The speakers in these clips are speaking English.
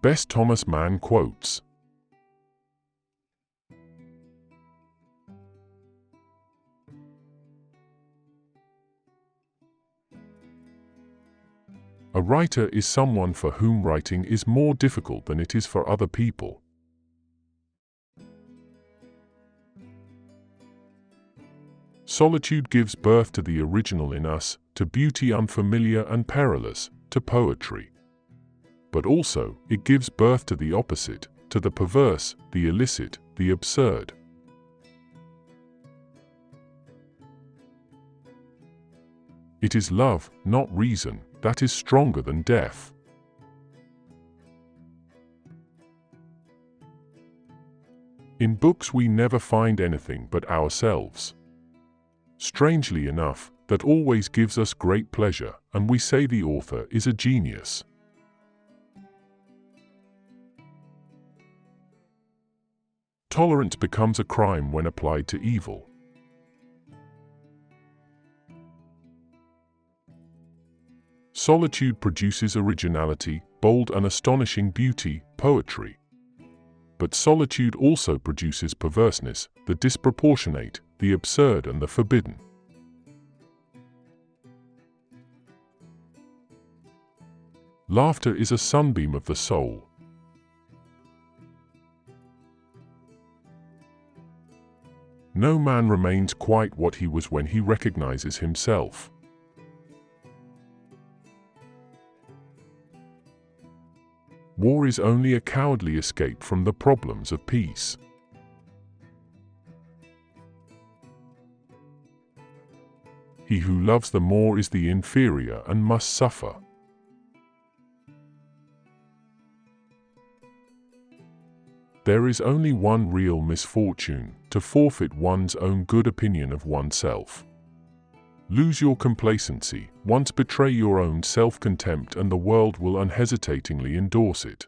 Best Thomas Mann Quotes. A writer is someone for whom writing is more difficult than it is for other people. Solitude gives birth to the original in us, to beauty unfamiliar and perilous, to poetry. But also, it gives birth to the opposite, to the perverse, the illicit, the absurd. It is love, not reason, that is stronger than death. In books we never find anything but ourselves. Strangely enough, that always gives us great pleasure, and we say the author is a genius. Tolerance becomes a crime when applied to evil. Solitude produces originality, bold and astonishing beauty, poetry. But solitude also produces perverseness, the disproportionate, the absurd and the forbidden. Laughter is a sunbeam of the soul. No man remains quite what he was when he recognizes himself. War is only a cowardly escape from the problems of peace. He who loves the more is the inferior and must suffer. There is only one real misfortune, to forfeit one's own good opinion of oneself. Lose your complacency, once betray your own self-contempt and the world will unhesitatingly endorse it.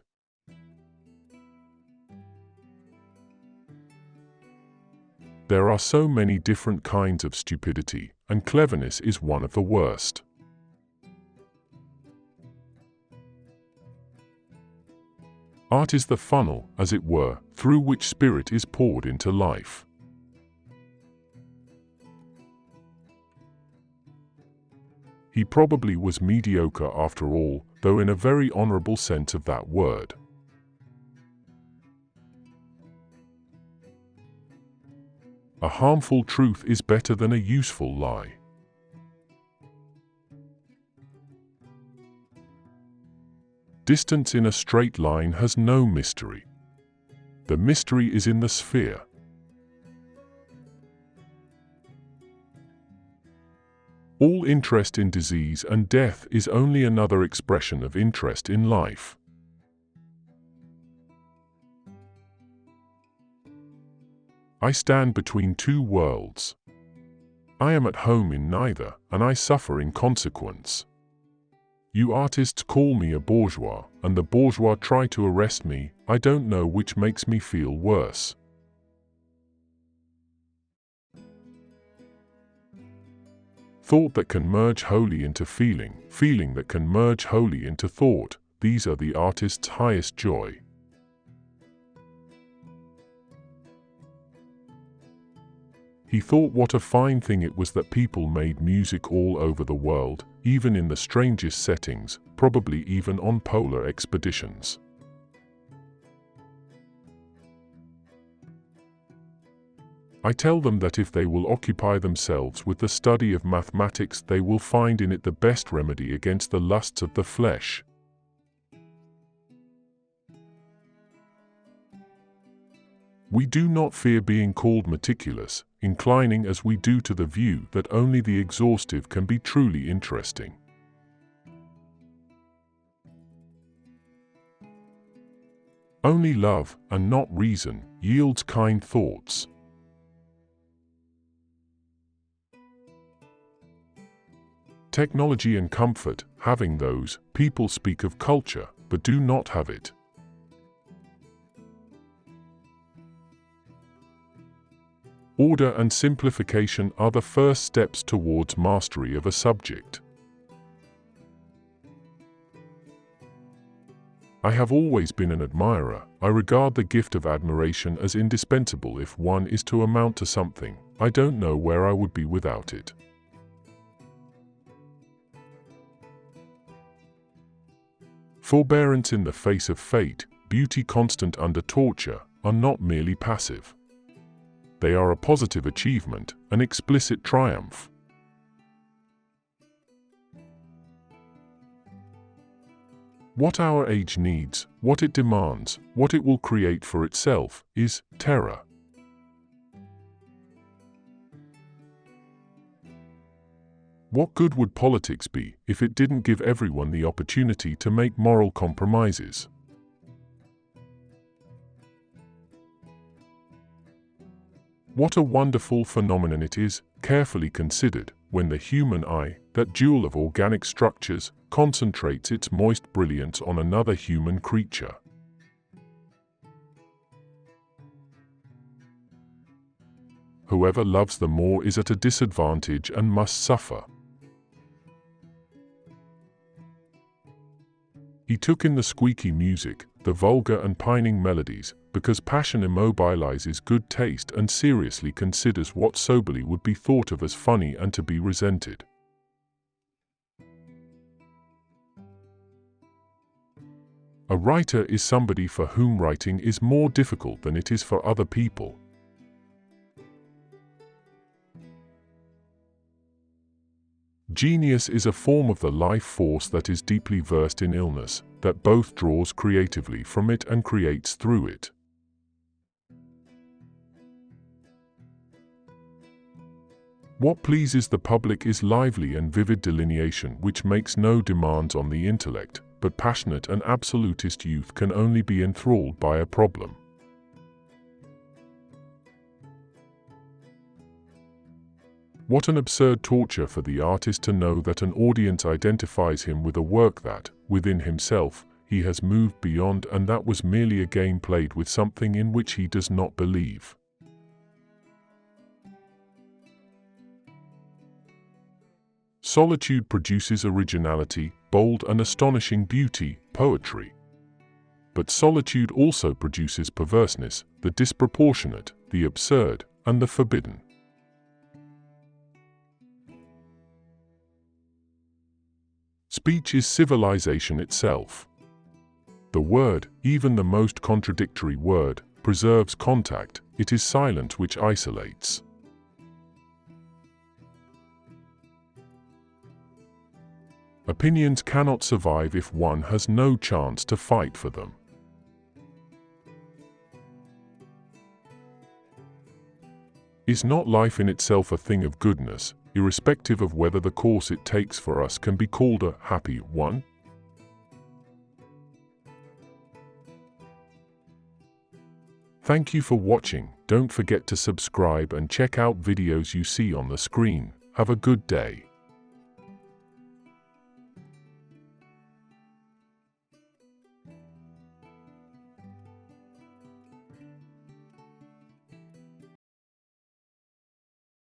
There are so many different kinds of stupidity, and cleverness is one of the worst. Art is the funnel, as it were, through which spirit is poured into life. He probably was mediocre after all, though in a very honorable sense of that word. A harmful truth is better than a useful lie. Distance in a straight line has no mystery. The mystery is in the sphere. All interest in disease and death is only another expression of interest in life. I stand between two worlds. I am at home in neither, and I suffer in consequence. You artists call me a bourgeois, and the bourgeois try to arrest me. I don't know which makes me feel worse. Thought that can merge wholly into feeling, feeling that can merge wholly into thought, these are the artist's highest joy. He thought what a fine thing it was that people made music all over the world, even in the strangest settings, probably even on polar expeditions. I tell them that if they will occupy themselves with the study of mathematics, they will find in it the best remedy against the lusts of the flesh. We do not fear being called meticulous, inclining as we do to the view that only the exhaustive can be truly interesting. Only love, and not reason, yields kind thoughts. Technology and comfort, having those, people speak of culture, but do not have it. Order and simplification are the first steps towards mastery of a subject. I have always been an admirer. I regard the gift of admiration as indispensable if one is to amount to something. I don't know where I would be without it. Forbearance in the face of fate, beauty constant under torture, are not merely passive. They are a positive achievement, an explicit triumph. What our age needs, what it demands, what it will create for itself, is terror. What good would politics be if it didn't give everyone the opportunity to make moral compromises? What a wonderful phenomenon it is, carefully considered, when the human eye, that jewel of organic structures, concentrates its moist brilliance on another human creature. Whoever loves the more is at a disadvantage and must suffer. He took in the squeaky music, the vulgar and pining melodies, because passion immobilizes good taste and seriously considers what soberly would be thought of as funny and to be resented. A writer is somebody for whom writing is more difficult than it is for other people. Genius is a form of the life force that is deeply versed in illness, that both draws creatively from it and creates through it. What pleases the public is lively and vivid delineation which makes no demands on the intellect, but passionate and absolutist youth can only be enthralled by a problem. What an absurd torture for the artist to know that an audience identifies him with a work that, within himself, he has moved beyond, and that was merely a game played with something in which he does not believe. Solitude produces originality, bold and astonishing beauty, poetry. But solitude also produces perverseness, the disproportionate, the absurd, and the forbidden. Speech is civilization itself. The word, even the most contradictory word, preserves contact. It is silent which isolates. Opinions cannot survive if one has no chance to fight for them. Is not life in itself a thing of goodness, irrespective of whether the course it takes for us can be called a happy one? Thank you for watching. Don't forget to subscribe and check out videos you see on the screen. Have a good day.